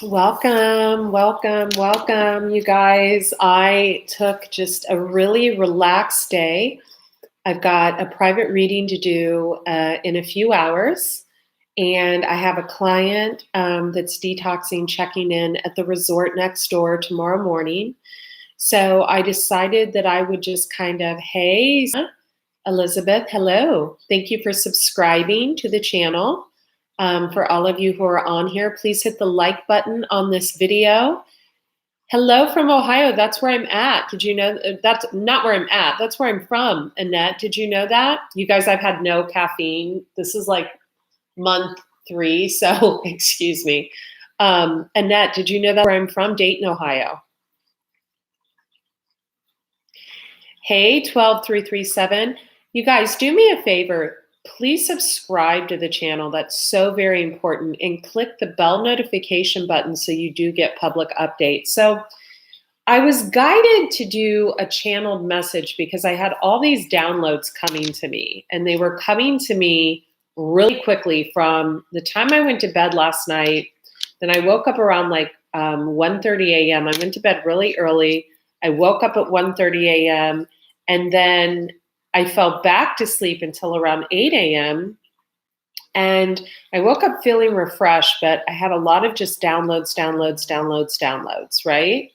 Welcome, welcome, welcome, you guys. I took just a really relaxed day. I've got a private reading to do in a few hours, and I have a client that's detoxing, checking in at the resort next door tomorrow morning. So I decided that I would just kind of, hey, Elizabeth, hello. Thank you for subscribing to the channel. For all of you who are on here, please hit the like button on this video. Hello from Ohio. That's where I'm at. Did you know? That's not where I'm at. That's where I'm from, Annette. Did you know that? You guys, I've had no caffeine. This is like month 3, so excuse me. Annette, did you know that where I'm from? Dayton, Ohio. Hey, 12337. You guys, do me a favor. Please subscribe to the channel. That's so very important. And click the bell notification button so you do get public updates. So I was guided to do a channeled message because I had all these downloads coming to me. And they were coming to me really quickly from the time I went to bed last night. Then I woke up around like 1:30 a.m. I went to bed really early. I woke up at 1:30 a.m. And then I fell back to sleep until around 8 a.m. And I woke up feeling refreshed, but I had a lot of just downloads, right?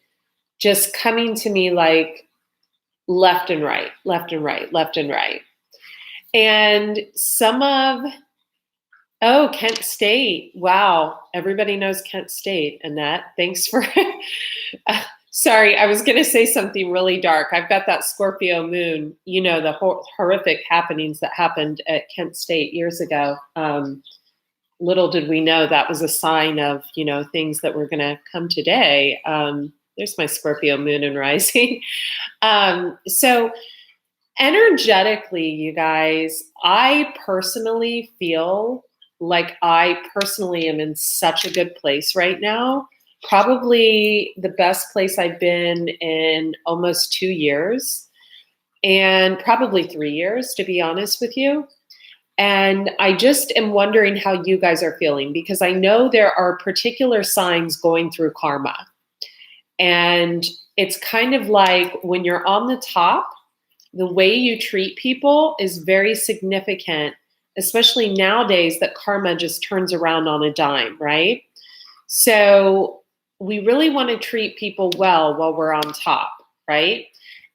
Just coming to me like left and right. And some of, oh, Kent State. Wow. Everybody knows Kent State, Annette. Thanks for, sorry, I was going to say something really dark. I've got that Scorpio moon, you know, the horrific happenings that happened at Kent State years ago. Little did we know that was a sign of, you know, things that were going to come today. There's my Scorpio moon and rising. So energetically, you guys, I personally feel like I personally am in such a good place right now. Probably the best place I've been in almost 2 years, and probably 3 years, to be honest with you. And I just am wondering how you guys are feeling, because I know there are particular signs going through karma. And it's kind of like when you're on the top, the way you treat people is very significant, especially nowadays that karma just turns around on a dime, right? So we really want to treat people well while we're on top, right?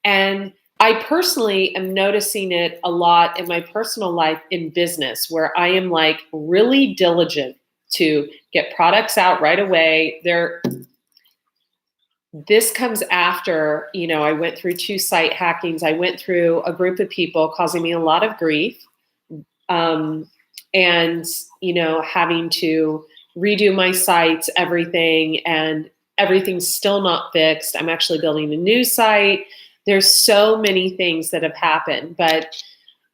And I personally am noticing it a lot in my personal life in business, where I am like really diligent to get products out right away. This comes after, you know, I went through 2 site hackings. I went through a group of people causing me a lot of grief, and, you know, having to redo my sites, everything, and everything's still not fixed. I'm actually building a new site. There's so many things that have happened, but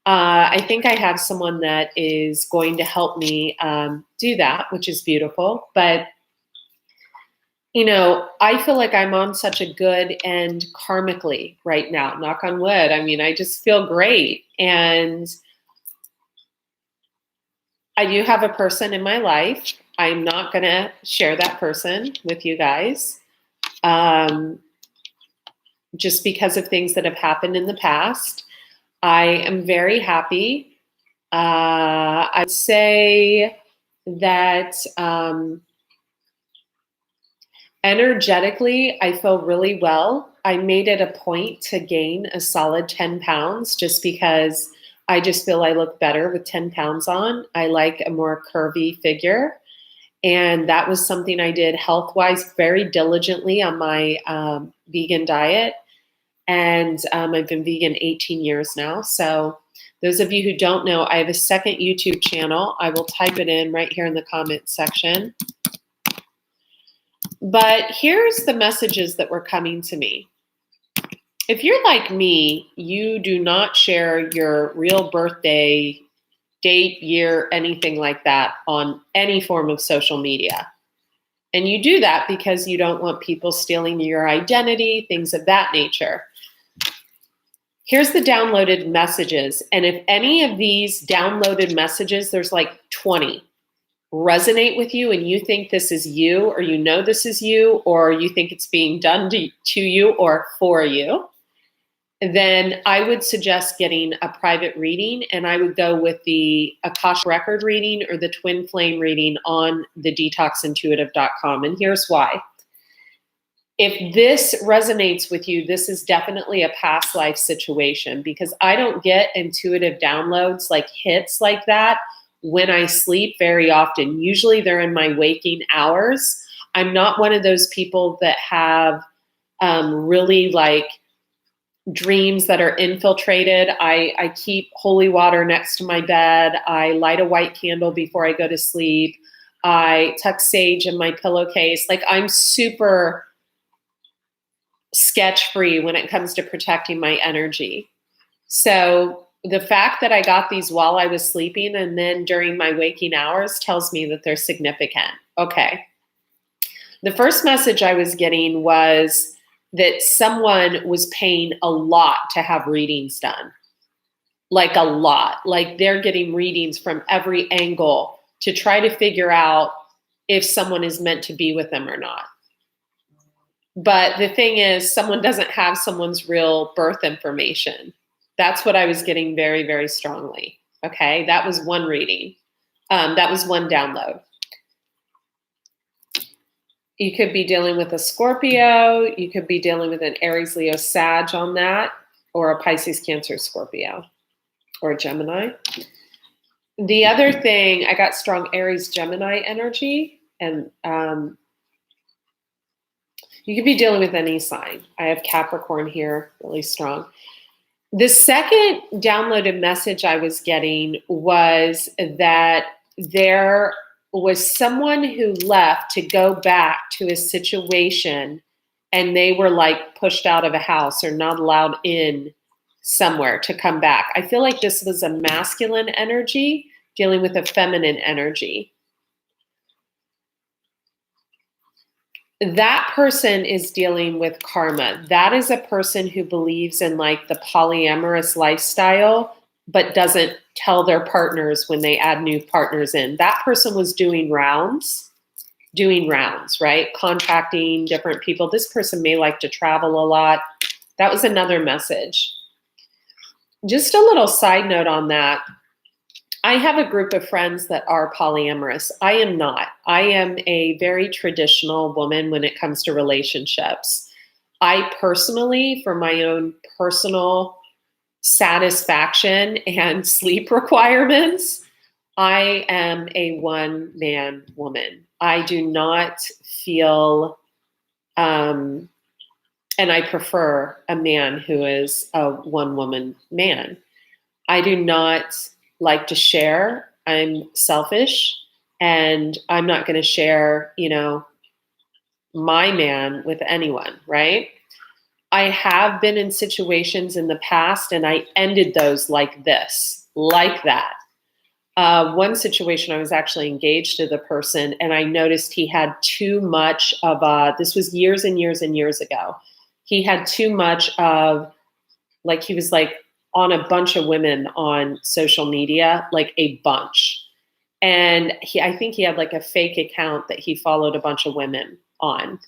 I think I have someone that is going to help me do that, which is beautiful. But, you know, I feel like I'm on such a good end karmically right now, knock on wood. I mean, I just feel great. And I do have a person in my life. I'm not going to share that person with you guys, just because of things that have happened in the past. I am very happy. I'd say that energetically, I feel really well. I made it a point to gain a solid 10 pounds just because I just feel I look better with 10 pounds on. I like a more curvy figure. And that was something I did health-wise very diligently on my vegan diet. And I've been vegan 18 years now. So those of you who don't know, I have a second YouTube channel. I will type it in right here in the comment section. But here's the messages that were coming to me. If you're like me, you do not share your real birthday, date, year, anything like that on any form of social media. And you do that because you don't want people stealing your identity, things of that nature. Here's the downloaded messages. And if any of these downloaded messages, there's like 20. resonate with you and you think this is you, or you know this is you, or you think it's being done to you or for you, then I would suggest getting a private reading, and I would go with the Akashic record reading or the twin flame reading on the detoxintuitive.com. And here's why. If this resonates with you, this is definitely a past life situation, because I don't get intuitive downloads, like hits like that, when I sleep very often. Usually they're in my waking hours. I'm not one of those people that have really like dreams that are infiltrated. I keep holy water next to my bed. I light a white candle before I go to sleep. I tuck sage in my pillowcase. Like, I'm super sketch free when it comes to protecting my energy. So the fact that I got these while I was sleeping and then during my waking hours tells me that they're significant. Okay. The first message I was getting was that someone was paying a lot to have readings done. Like a lot. Like they're getting readings from every angle to try to figure out if someone is meant to be with them or not. But the thing is, someone doesn't have someone's real birth information. That's what I was getting very, very strongly. Okay, that was one reading. That was one download. You could be dealing with a Scorpio. You could be dealing with an Aries, Leo, Sag on that, or a Pisces, Cancer, Scorpio, or a Gemini. The other thing, I got strong Aries, Gemini energy, and you could be dealing with any sign. I have Capricorn here, really strong. The second downloaded message I was getting was that there was someone who left to go back to a situation, and they were like pushed out of a house or not allowed in somewhere to come back. I feel like this was a masculine energy dealing with a feminine energy. That person is dealing with karma. That is a person who believes in like the polyamorous lifestyle, but doesn't tell their partners when they add new partners in. That person was doing rounds, right? Contacting different people. This person may like to travel a lot. That was another message. Just a little side note on that. I have a group of friends that are polyamorous. I am not. I am a very traditional woman when it comes to relationships. I personally, for my own personal satisfaction and sleep requirements, I am a one-man woman. I do not feel, and I prefer a man who is a one-woman man. I do not like to share. I'm selfish, and I'm not going to share, my man with anyone, right? I have been in situations in the past, and I ended those like this, like that. One situation, I was actually engaged to the person, and I noticed he had too much of this was years and years and years ago. He had too much of, like, he was like on a bunch of women on social media, like a bunch. And I think he had like a fake account that he followed a bunch of women on.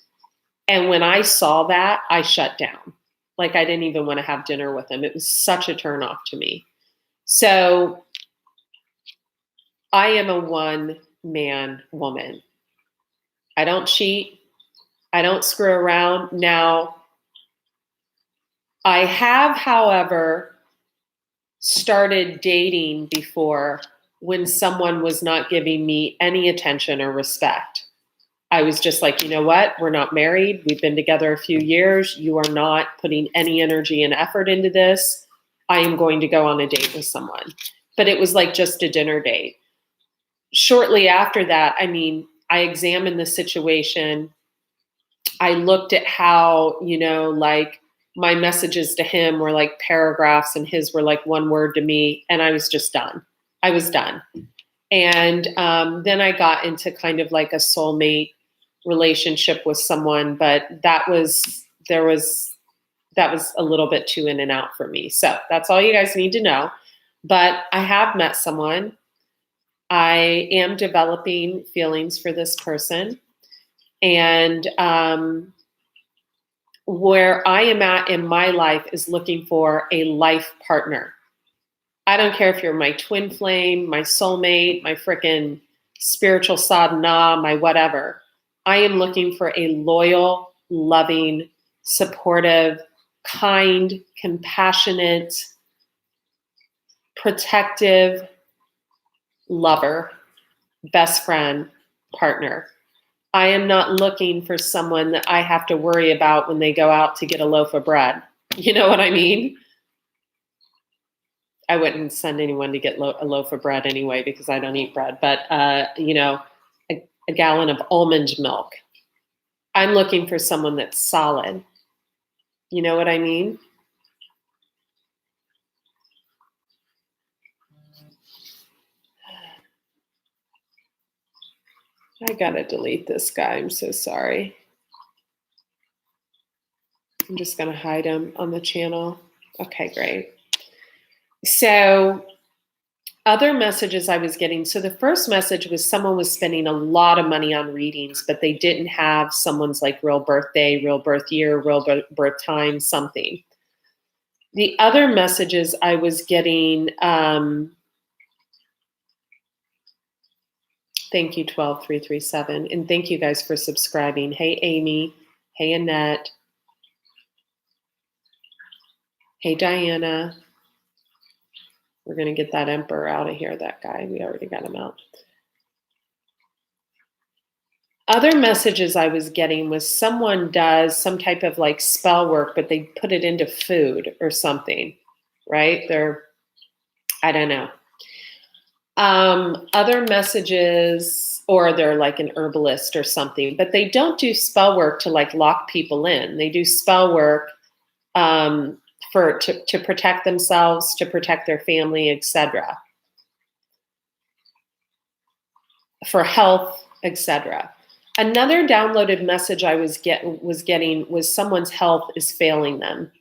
And when I saw that, I shut down. Like, I didn't even want to have dinner with him. It was such a turnoff to me. So I am a one-man woman. I don't cheat. I don't screw around. Now, I have, however, started dating before when someone was not giving me any attention or respect. I was just like, you know what? We're not married. We've been together a few years. You are not putting any energy and effort into this. I am going to go on a date with someone. But it was like just a dinner date. Shortly after that, I examined the situation. I looked at how, like, my messages to him were like paragraphs and his were like one word to me. And I was just done. I was done. And then I got into kind of like a soulmate relationship with someone, but that was a little bit too in and out for me. So that's all you guys need to know. But I have met someone I am developing feelings for this person. And where I am at in my life is looking for a life partner. I don't care if you're my twin flame, my soulmate, my frickin' spiritual sadhana, my whatever. I am looking for a loyal, loving, supportive, kind, compassionate, protective lover, best friend, partner. I am not looking for someone that I have to worry about when they go out to get a loaf of bread. You know what I mean? I wouldn't send anyone to get a loaf of bread anyway because I don't eat bread. But, a gallon of almond milk. I'm looking for someone that's solid. You know what I mean? I gotta delete this guy. I'm so sorry. I'm just gonna hide him on the channel. Okay, great. So other messages I was getting. So the first message was someone was spending a lot of money on readings, but they didn't have someone's like real birthday, real birth year, real birth time, something. The other messages I was getting, thank you, 12337. And thank you guys for subscribing. Hey, Amy. Hey, Annette. Hey, Diana. We're going to get that emperor out of here, that guy. We already got him out. Other messages I was getting was someone does some type of like spell work, but they put it into food or something, right? I don't know. Other messages, or they're like an herbalist or something, but they don't do spell work to like lock people in. They do spell work to protect themselves, to protect their family, etc. For health, etc. Another downloaded message I was getting was someone's health is failing them.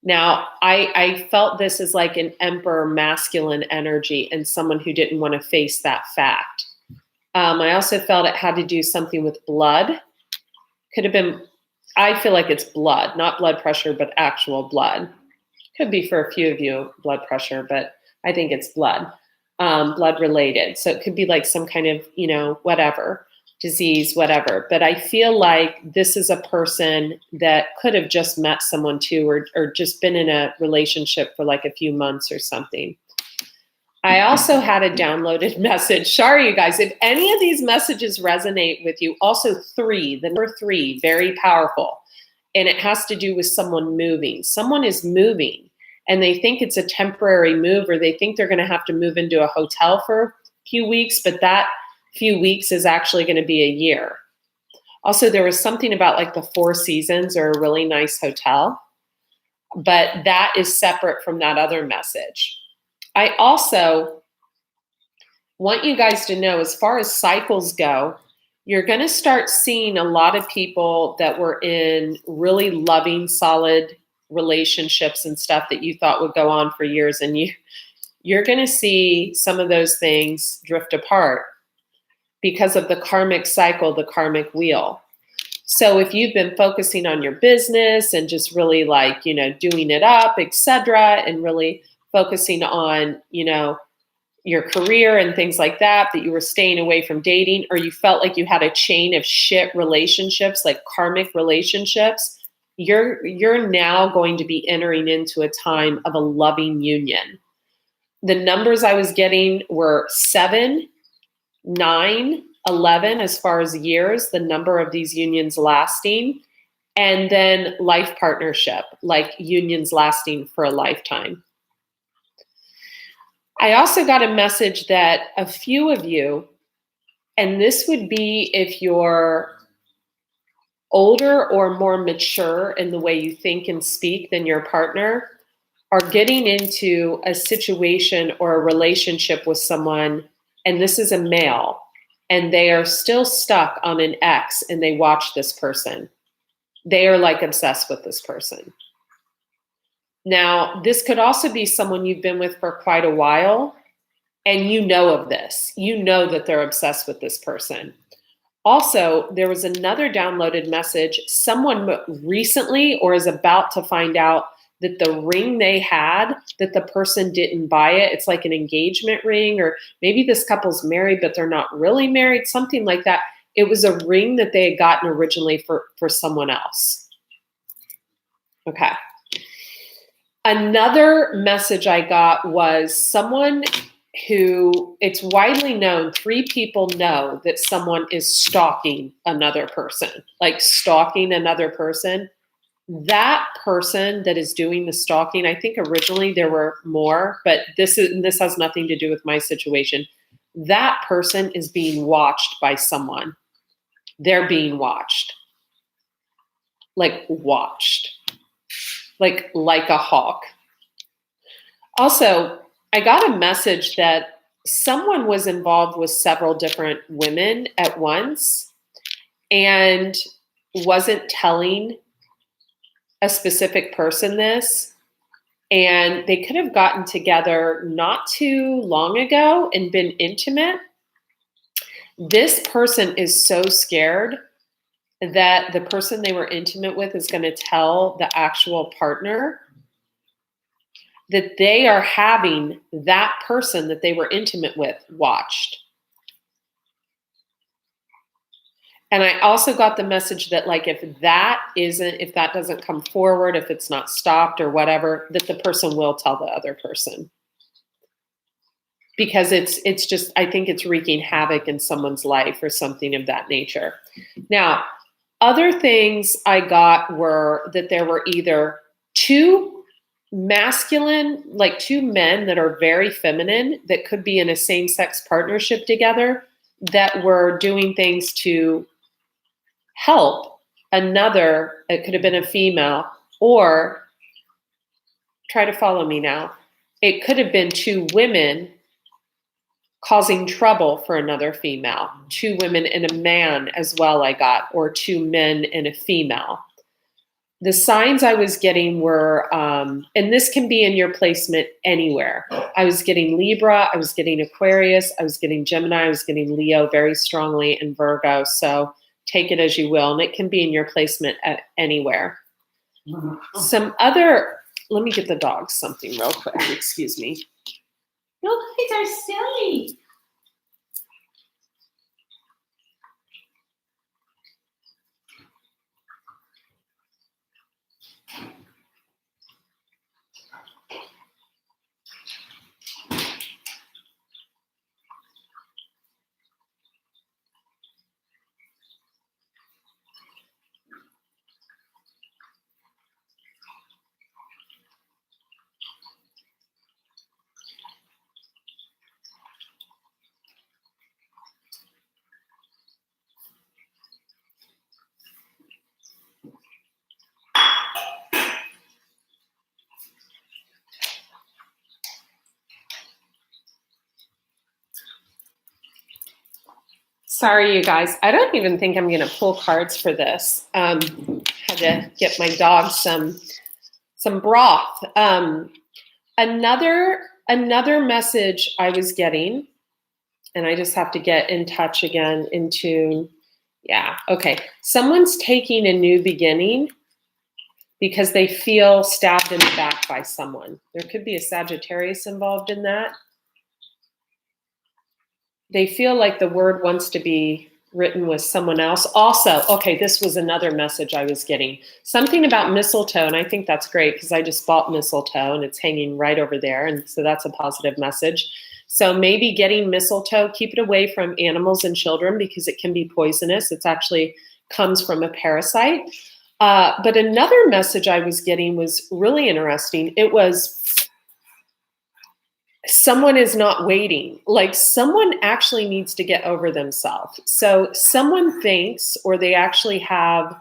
Now, I felt this as like an emperor masculine energy and someone who didn't want to face that fact. I also felt it had to do something with blood. Could have been, I feel like it's blood, not blood pressure, but actual blood. Could be for a few of you blood pressure, but I think it's blood, blood related. So it could be like some kind of, whatever, disease, whatever. But I feel like this is a person that could have just met someone too, or just been in a relationship for like a few months or something. I also had a downloaded message. Sorry, you guys, if any of these messages resonate with you, also the number 3, very powerful. And it has to do with someone moving. Someone is moving and they think it's a temporary move, or they think they're going to have to move into a hotel for a few weeks, but that few weeks is actually going to be a year. Also, there was something about like the Four Seasons or a really nice hotel, but that is separate from that other message. I also want you guys to know, as far as cycles go, you're going to start seeing a lot of people that were in really loving, solid relationships and stuff that you thought would go on for years, and you're going to see some of those things drift apart because of the karmic cycle, the karmic wheel. So if you've been focusing on your business and just really like, doing it up, etc., and really focusing on, your career and things like that you were staying away from dating, or you felt like you had a chain of shit relationships, like karmic relationships, you're now going to be entering into a time of a loving union. The numbers I was getting were 7, 9, 11 as far as years, the number of these unions lasting, and then life partnership, like unions lasting for a lifetime. I also got a message that a few of you, and this would be if you're older or more mature in the way you think and speak than your partner, are getting into a situation or a relationship with someone, and this is a male, and they are still stuck on an ex, and they watch this person. They are like obsessed with this person. Now, this could also be someone you've been with for quite a while, And you know of this. You know that they're obsessed with this person. Also, there was another downloaded message. Someone recently or is about to find out that the ring they had, that the person didn't buy it. It's like an engagement ring, or maybe this couple's married, but they're not really married, something like that. It was a ring that they had gotten originally for someone else. Okay. Another message I got was someone who, it's widely known, 3 people know that someone is stalking another person, like stalking another person. That person that is doing the stalking, I think originally there were more, but this has nothing to do with my situation. That person is being watched by someone. They're being watched. Like watched. Like a hawk. Also, I got a message that someone was involved with several different women at once and wasn't telling a specific person this, and they could have gotten together not too long ago and been intimate. This person is so scared that the person they were intimate with is going to tell the actual partner that they are having that person that they were intimate with watched. And I also got the message that, like, if that doesn't come forward, if it's not stopped or whatever, that the person will tell the other person. Because it's just, I think it's wreaking havoc in someone's life or something of that nature. Now, other things I got were that there were either 2 masculine, like 2 men that are very feminine that could be in a same-sex partnership together that were doing things to help another. It could have been a female, or try to follow me now. It could have been 2 women causing trouble for another female, 2 women and a man as well I got, or 2 men and a female. The signs I was getting were, and this can be in your placement anywhere. I was getting Libra, I was getting Aquarius, I was getting Gemini, I was getting Leo very strongly, and Virgo. So take it as you will. And it can be in your placement at anywhere. Some other, let me get the dogs something real quick. Excuse me. You guys are silly. Sorry, you guys. I don't even think I'm going to pull cards for this. Had to get my dog some broth. Another message I was getting, and I just have to get in touch again, in tune. Yeah, okay. Someone's taking a new beginning because they feel stabbed in the back by someone. There could be a Sagittarius involved in that. They feel like the word wants to be written with someone else. Also, okay, this was another message I was getting. Something about mistletoe, and I think that's great because I just bought mistletoe and it's hanging right over there, and so that's a positive message. So maybe getting mistletoe, keep it away from animals and children because it can be poisonous. It's actually comes from a parasite. But another message I was getting was really interesting. It was, someone is not waiting. Like someone actually needs to get over themselves. So someone thinks, or they actually have,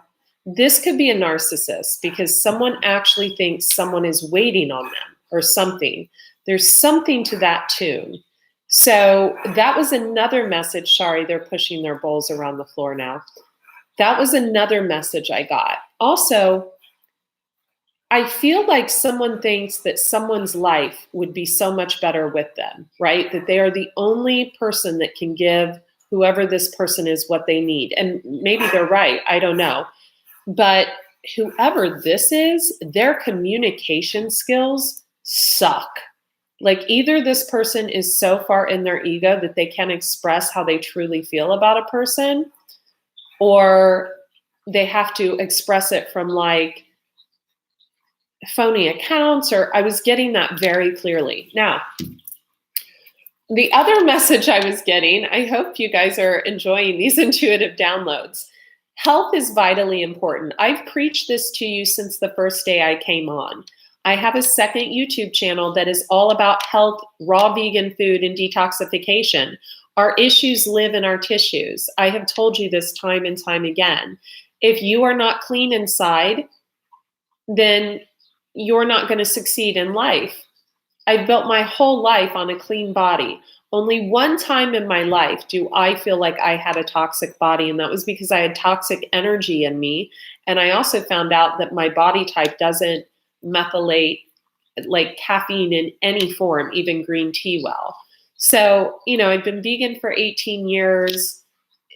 this could be a narcissist because someone actually thinks someone is waiting on them or something. There's something to that tune. So that was another message. Sorry, they're pushing their bowls around the floor now. That was another message I got. Also, I feel like someone thinks that someone's life would be so much better with them, right? That they are the only person that can give whoever this person is what they need. And maybe they're right. I don't know. But whoever this is, their communication skills suck. Like either this person is so far in their ego that they can't express how they truly feel about a person, or they have to express it from like phony accounts, or I was getting that very clearly. Now, the other message I was getting, I hope you guys are enjoying these intuitive downloads. Health is vitally important. I've preached this to you since the first day I came on. I have a second YouTube channel that is all about health, raw vegan food, and detoxification. Our issues live in our tissues. I have told you this time and time again. If you are not clean inside, then you're not going to succeed in life. I built my whole life on a clean body. Only one time in my life do I feel like I had a toxic body, and that was because I had toxic energy in me. And I also found out that my body type doesn't methylate like caffeine in any form, even green tea well. So, I've been vegan for 18 years.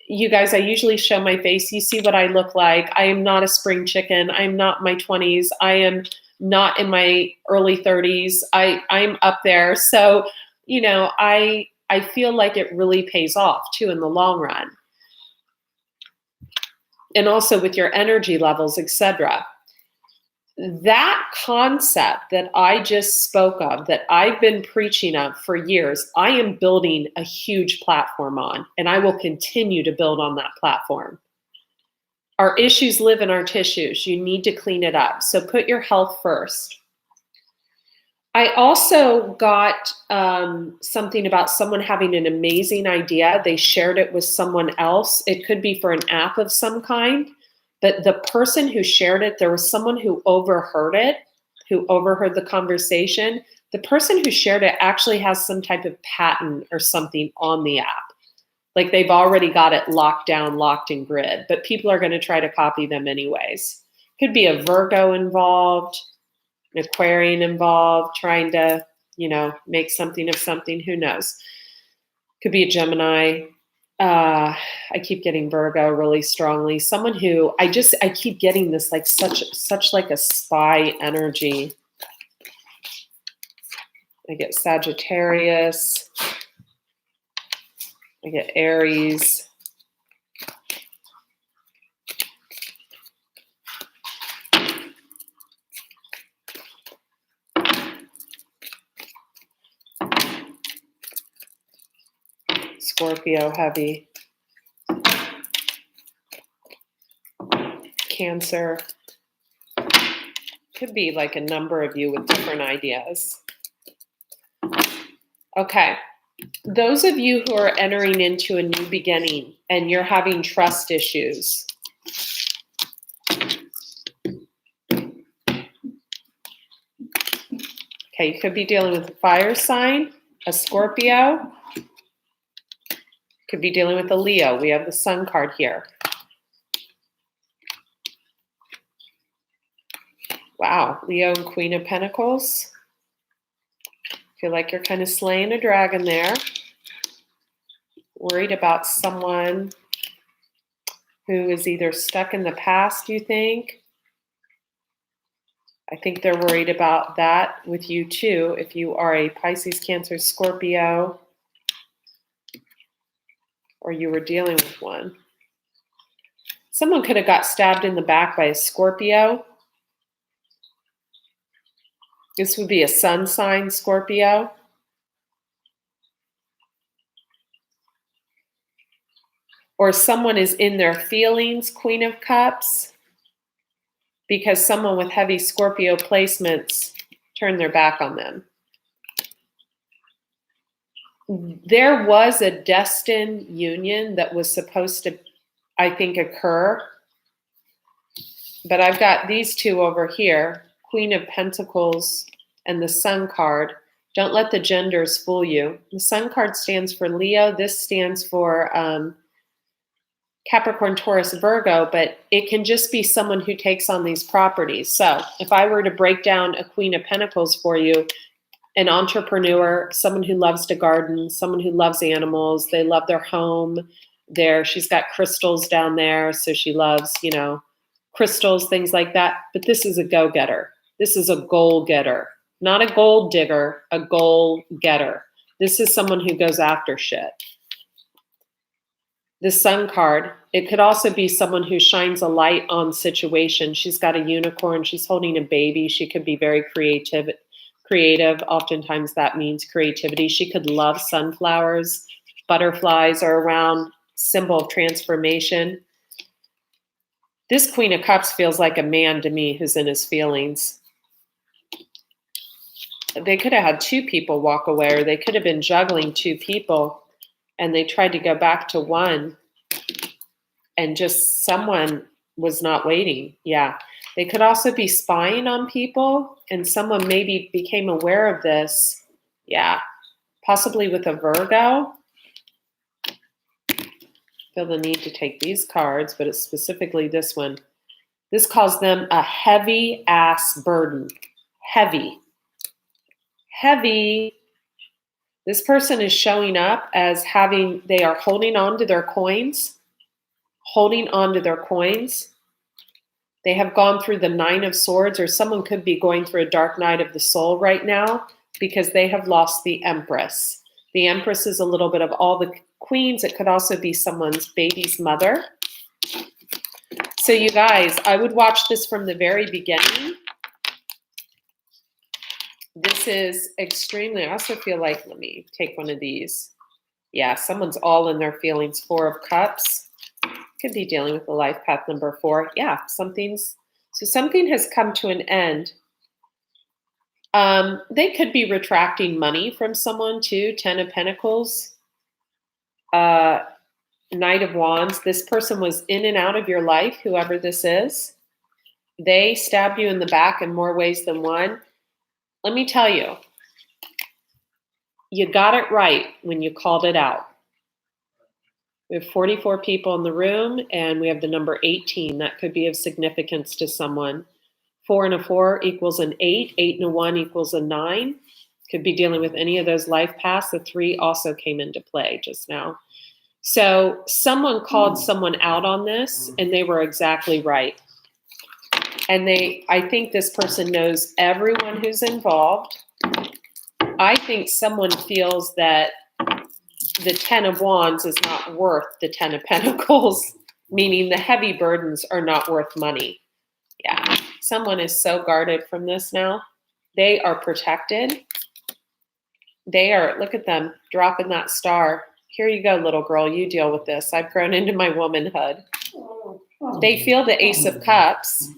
You guys, I usually show my face. You see what I look like. I am not a spring chicken. I'm not in my 20s. I am not in my early 30s. I'm up there. So, I feel like it really pays off too in the long run. And also with your energy levels, etc. That concept that I just spoke of, that I've been preaching of for years, I am building a huge platform on, and I will continue to build on that platform. Our issues live in our tissues. You need to clean it up. So put your health first. I also got something about someone having an amazing idea. They shared it with someone else. It could be for an app of some kind. But the person who shared it, there was someone who overheard it, who overheard the conversation. The person who shared it actually has some type of patent or something on the app. Like they've already got it locked down, locked in grid, but people are going to try to copy them anyways. Could be a Virgo involved, an Aquarian involved, trying to, make something of something. Who knows? Could be a Gemini. I keep getting Virgo really strongly. Someone who I keep getting this like such like a spy energy. I get Sagittarius. I get Aries. Scorpio heavy. Cancer. Could be like a number of you with different ideas. Okay. Those of you who are entering into a new beginning and you're having trust issues, okay, you could be dealing with a fire sign, a Scorpio, could be dealing with a Leo. We have the Sun card here. Wow, Leo and Queen of Pentacles. Feel like you're kind of slaying a dragon there. Worried about someone who is either stuck in the past, you think. I think they're worried about that with you too, if you are a Pisces, Cancer, Scorpio, or you were dealing with one. Someone could have got stabbed in the back by a Scorpio. This would be a sun sign, Scorpio. Or someone is in their feelings, Queen of Cups, because someone with heavy Scorpio placements turned their back on them. There was a destined union that was supposed to, I think, occur. But I've got these two over here, Queen of Pentacles and the Sun card. Don't let the genders fool you. The Sun card stands for Leo. This stands for Capricorn, Taurus, Virgo, but it can just be someone who takes on these properties. So if I were to break down a Queen of Pentacles for you, an entrepreneur, someone who loves to garden, someone who loves animals, they love their home. She's got crystals down there, so she loves, crystals, things like that. But this is a go-getter. This is a goal getter, not a gold digger, a goal getter. This is someone who goes after shit. The Sun card, it could also be someone who shines a light on situations. She's got a unicorn. She's holding a baby. She could be very creative. Oftentimes that means creativity. She could love sunflowers. Butterflies are around, symbol of transformation. This Queen of Cups feels like a man to me who's in his feelings. They could have had two people walk away, or they could have been juggling two people and they tried to go back to one and just someone was not waiting. Yeah. They could also be spying on people and someone maybe became aware of this. Yeah. Possibly with a Virgo. Feel the need to take these cards, but it's specifically this one. This caused them a heavy ass burden. Heavy. This person is showing up as they are holding on to their coins. They have gone through the 9 of Swords, or someone could be going through a dark night of the soul right now because they have lost the Empress. The Empress is a little bit of all the queens. It could also be someone's baby's mother. So you guys, I would watch this from the very beginning. This is extremely, I also feel like, let me take one of these. Yeah, someone's all in their feelings. 4 of Cups. Could be dealing with the life path number 4. Yeah, something has come to an end. They could be retracting money from someone too. 10 of Pentacles. Knight of Wands. This person was in and out of your life, whoever this is. They stabbed you in the back in more ways than one. Let me tell you, you got it right when you called it out. We have 44 people in the room, and we have the number 18. That could be of significance to someone. 4 and a 4 equals an 8. 8 and a 1 equals a 9. Could be dealing with any of those life paths. The 3 also came into play just now. So someone called someone out on this, and they were exactly right. And I think this person knows everyone who's involved. I think someone feels that the 10 of Wands is not worth the 10 of Pentacles, meaning the heavy burdens are not worth money. Yeah, someone is so guarded from this now. They are protected. Look at them dropping that star. Here you go, little girl, you deal with this. I've grown into my womanhood. They feel the Ace of Cups.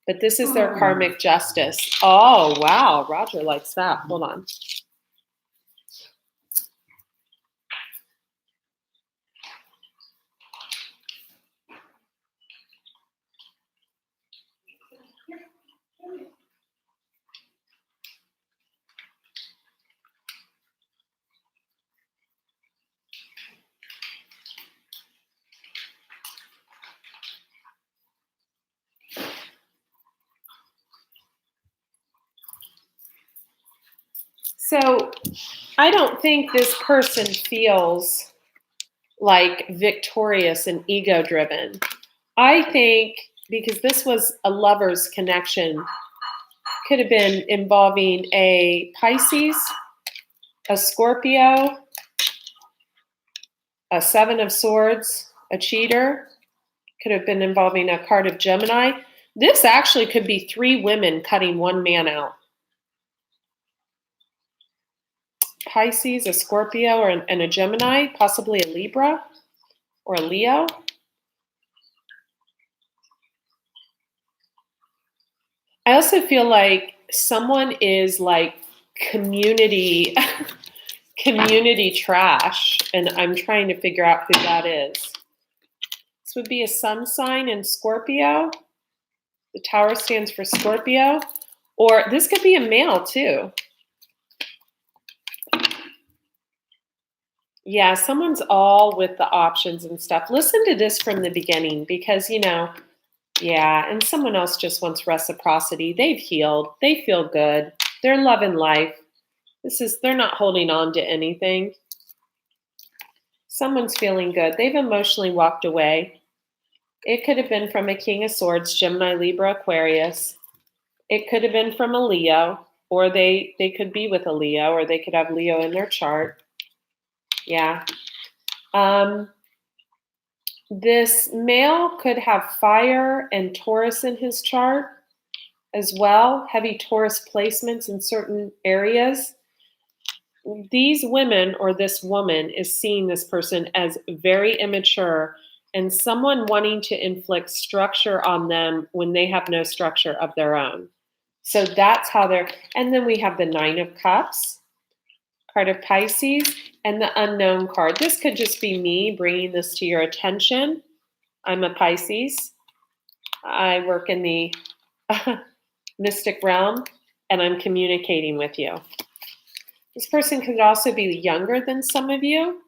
But this is their karmic justice. Oh, wow. Roger likes that. Hold on. So I don't think this person feels like victorious and ego-driven. I think because this was a lover's connection, could have been involving a Pisces, a Scorpio, a 7 of Swords, a cheater. Could have been involving a card of Gemini. This actually could be 3 women cutting one man out. Pisces, a Scorpio, and a Gemini, possibly a Libra or a Leo. I also feel like someone is like community trash, and I'm trying to figure out who that is. This would be a sun sign in Scorpio. The tower stands for Scorpio. Or this could be a male too. Yeah, someone's all with the options and stuff. Listen to this from the beginning because, yeah, and someone else just wants reciprocity. They've healed. They feel good. They're loving life. They're not holding on to anything. Someone's feeling good. They've emotionally walked away. It could have been from a King of Swords, Gemini, Libra, Aquarius. It could have been from a Leo, or they could be with a Leo, or they could have Leo in their chart. Yeah. This male could have fire and Taurus in his chart as well, heavy Taurus placements in certain areas. These women or this woman is seeing this person as very immature and someone wanting to inflict structure on them when they have no structure of their own. So that's how and then we have the Nine of Cups, card of Pisces, and the Unknown card. This could just be me bringing this to your attention. I'm a Pisces. I work in the mystic realm, and I'm communicating with you. This person could also be younger than some of you.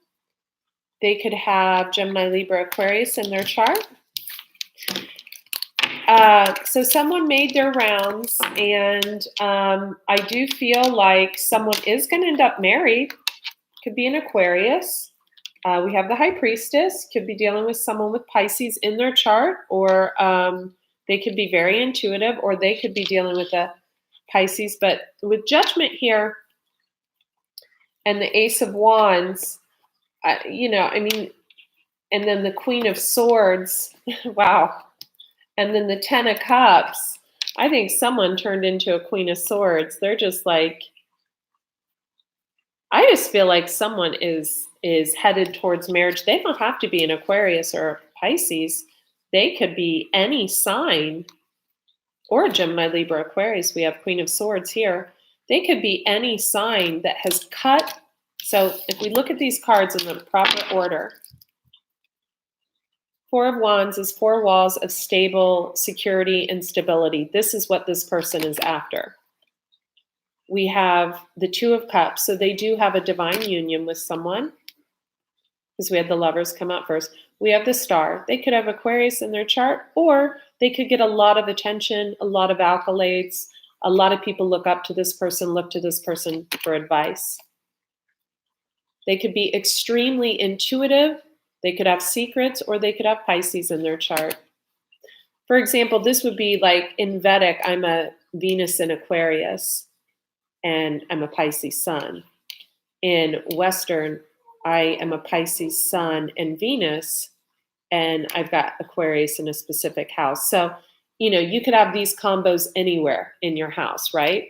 They could have Gemini, Libra, Aquarius in their chart. So someone made their rounds, and I do feel like someone is going to end up married. Could be an Aquarius. We have the High Priestess. Could be dealing with someone with Pisces in their chart, or they could be very intuitive, or they could be dealing with a Pisces. But with Judgment here and the Ace of Wands, and then the Queen of Swords, wow. And then the Ten of Cups, I think someone turned into a Queen of Swords. They're just like, I just feel like someone is headed towards marriage. They don't have to be an Aquarius or a Pisces. They could be any sign, or Gemini, Libra, Aquarius. We have Queen of Swords here. They could be any sign that has cut. So if we look at these cards in the proper order, Four of Wands is four walls of stable security and stability. This is what this person is after. We have the Two of Cups. So they do have a divine union with someone, because we had the Lovers come out first. We have the Star. They could have Aquarius in their chart, or they could get a lot of attention, a lot of accolades. A lot of people look up to this person, look to this person for advice. They could be extremely intuitive. They could have secrets, or they could have Pisces in their chart. For example, this would be like in Vedic, I'm a Venus in Aquarius, and I'm a Pisces sun. In Western, I am a Pisces sun and Venus, and I've got Aquarius in a specific house. So, you could have these combos anywhere in your house, right?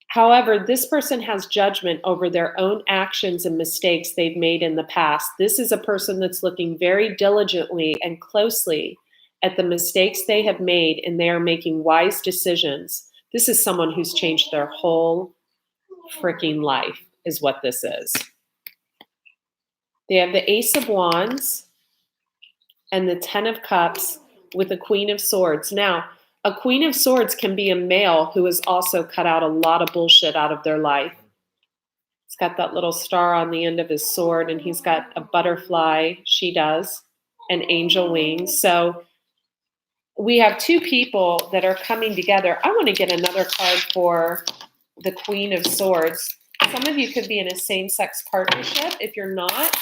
However, this person has judgment over their own actions and mistakes they've made in the past. This is a person that's looking very diligently and closely at the mistakes they have made, and they are making wise decisions. This is someone who's changed their whole freaking life, is what this is. They have the Ace of Wands and the Ten of Cups with the Queen of Swords. Now, a Queen of Swords can be a male who has also cut out a lot of bullshit out of their life. He's got that little star on the end of his sword, and he's got a butterfly, she does, and angel wings. So we have two people that are coming together. I want to get another card for the Queen of Swords. Some of you could be in a same-sex partnership. If you're not,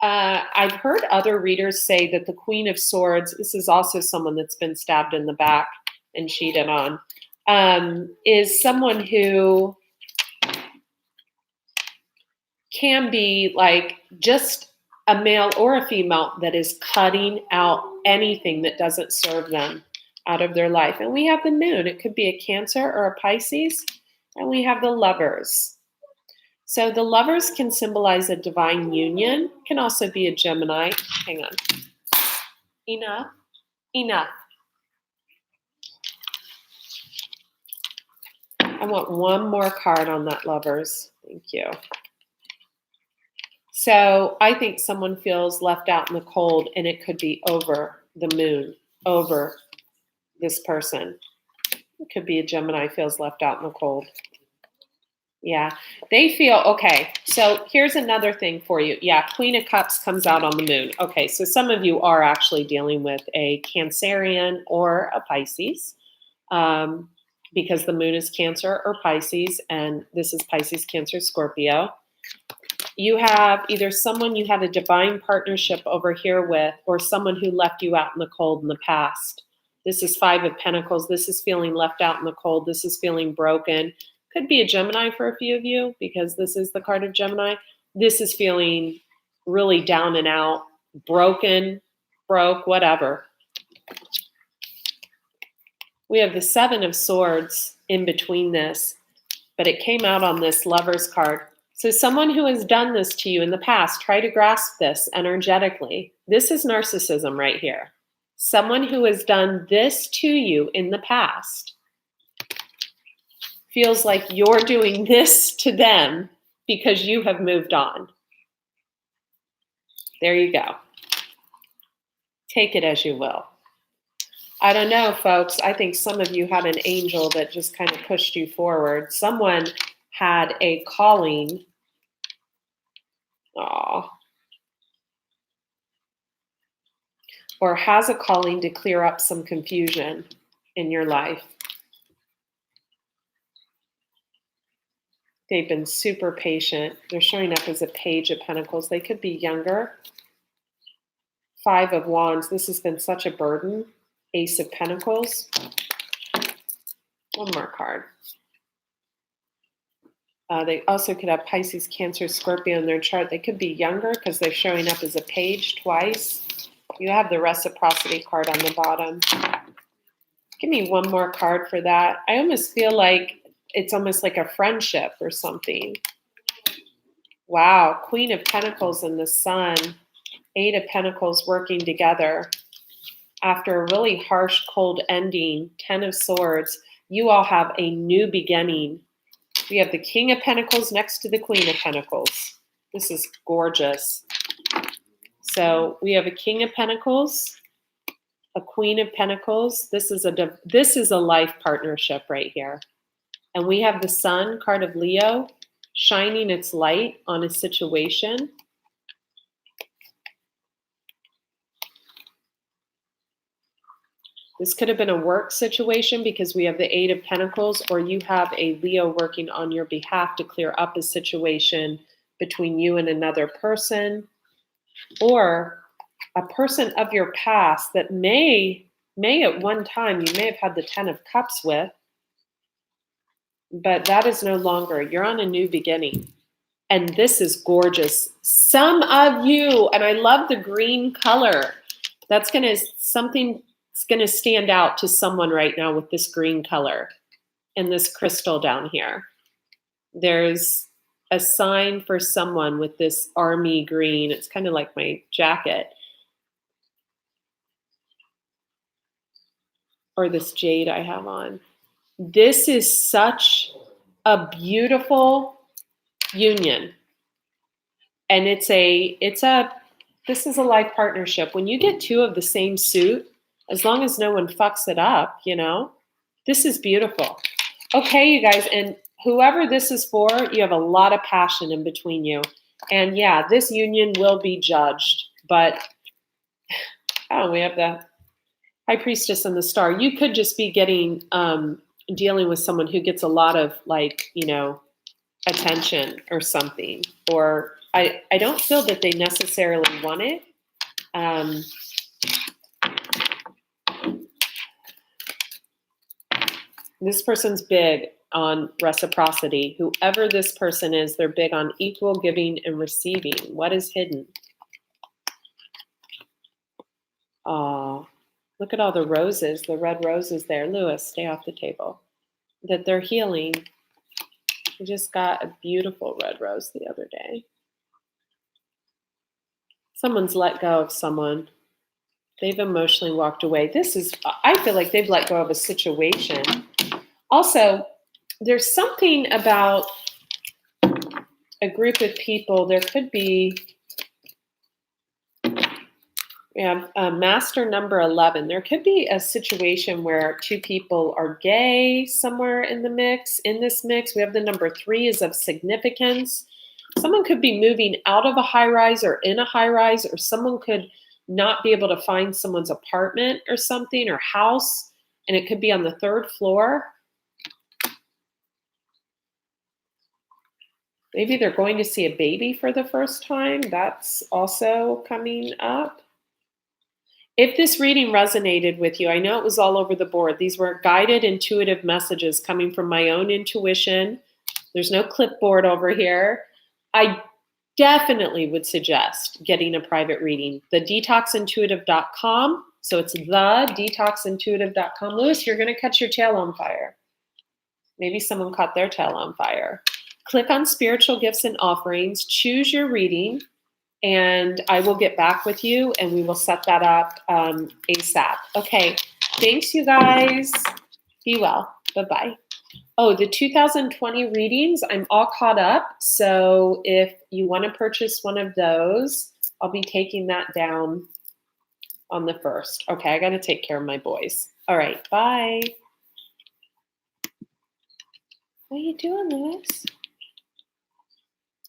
I've heard other readers say that the Queen of Swords, this is also someone that's been stabbed in the back and cheated on, is someone who can be like just a male or a female that is cutting out anything that doesn't serve them out of their life. And we have the Moon. It could be a Cancer or a Pisces. And we have the Lovers. So the Lovers can symbolize a divine union, can also be a Gemini. Hang on. Enough. I want one more card on that, Lovers. Thank you. So I think someone feels left out in the cold, and it could be over the Moon, over this person. It could be a Gemini feels left out in the cold. Yeah, they feel, okay, so here's another thing for you. Yeah, Queen of Cups comes out on the moon. Okay, so some of you are actually dealing with a Cancerian or a Pisces, because the moon is Cancer or Pisces, and this is Pisces, Cancer, Scorpio. You have either someone you had a divine partnership over here with, or someone who left you out in the cold in the past. This is Five of Pentacles. This is feeling left out in the cold. This is feeling broken. Could be a Gemini for a few of you, because this is the card of Gemini. This is feeling really down and out, broken, broke, whatever. We have the Seven of Swords in between this, but it came out on this Lover's card. So someone who has done this to you in the past, try to grasp this energetically. This is narcissism right here. Someone who has done this to you in the past feels like you're doing this to them because you have moved on. There you go. Take it as you will. I don't know, folks. I think some of you had an angel that just kind of pushed you forward. Someone had a calling. Aw. Or has a calling to clear up some confusion in your life. They've been super patient. They're showing up as a Page of Pentacles. They could be younger. Five of Wands. This has been such a burden. Ace of Pentacles. One more card. They also could have Pisces, Cancer, Scorpio in their chart. They could be younger because they're showing up as a Page twice. You have the Reciprocity card on the bottom. Give me one more card for that. I almost feel like it's almost like a friendship or something. Wow, Queen of Pentacles and the Sun. Eight of Pentacles working together. After a really harsh, cold ending, 10 of Swords, you all have a new beginning. We have the King of Pentacles next to the Queen of Pentacles. This is gorgeous. So we have a King of Pentacles, a Queen of Pentacles. This is a life partnership right here. And we have the Sun, card of Leo, shining its light on a situation. This could have been a work situation because we have the Eight of Pentacles, or you have a Leo working on your behalf to clear up a situation between you and another person, or a person of your past that may at one time you may have had the 10 of Cups with, but that is no longer. You're on a new beginning. And this is gorgeous. Some of you, and I love the green color, something's going to stand out to someone right now with this green color and this crystal down here. There's a sign for someone with this army green. It's kind of like my jacket. Or this jade I have on. This is such a beautiful union. And this is a life partnership. When you get two of the same suit, as long as no one fucks it up, this is beautiful. Okay, you guys, and whoever this is for, you have a lot of passion in between you. And yeah, this union will be judged, but we have the High Priestess and the Star. You could just be dealing with someone who gets a lot of attention or something, or I don't feel that they necessarily want it. This person's big on reciprocity. Whoever this person is, they're big on equal giving and receiving. What is hidden? Oh, look at all the roses, the red roses there. Lewis, stay off the table. That they're healing. I just got a beautiful red rose the other day. Someone's let go of someone. They've emotionally walked away. I feel like they've let go of a situation. Also, there's something about a group of people. There could be We have master number 11. There could be a situation where two people are gay somewhere in the mix. In this mix, we have the number 3 is of significance. Someone could be moving out of a high rise or in a high rise, or someone could not be able to find someone's apartment or something or house, and it could be on the 3rd floor. Maybe they're going to see a baby for the first time. That's also coming up. If this reading resonated with you, I know it was all over the board. These were guided, intuitive messages coming from my own intuition. There's no clipboard over here. I definitely would suggest getting a private reading. The detoxintuitive.com. So it's the detoxintuitive.com. Lewis, you're going to catch your tail on fire. Maybe someone caught their tail on fire. Click on spiritual gifts and offerings. Choose your reading. And I will get back with you and we will set that up ASAP. Okay, thanks you guys. Be well. Bye-bye. Oh, the 2020 readings, I'm all caught up. So if you want to purchase one of those, I'll be taking that down on the 1st. Okay, I got to take care of my boys. All right, bye. What are you doing, Lewis?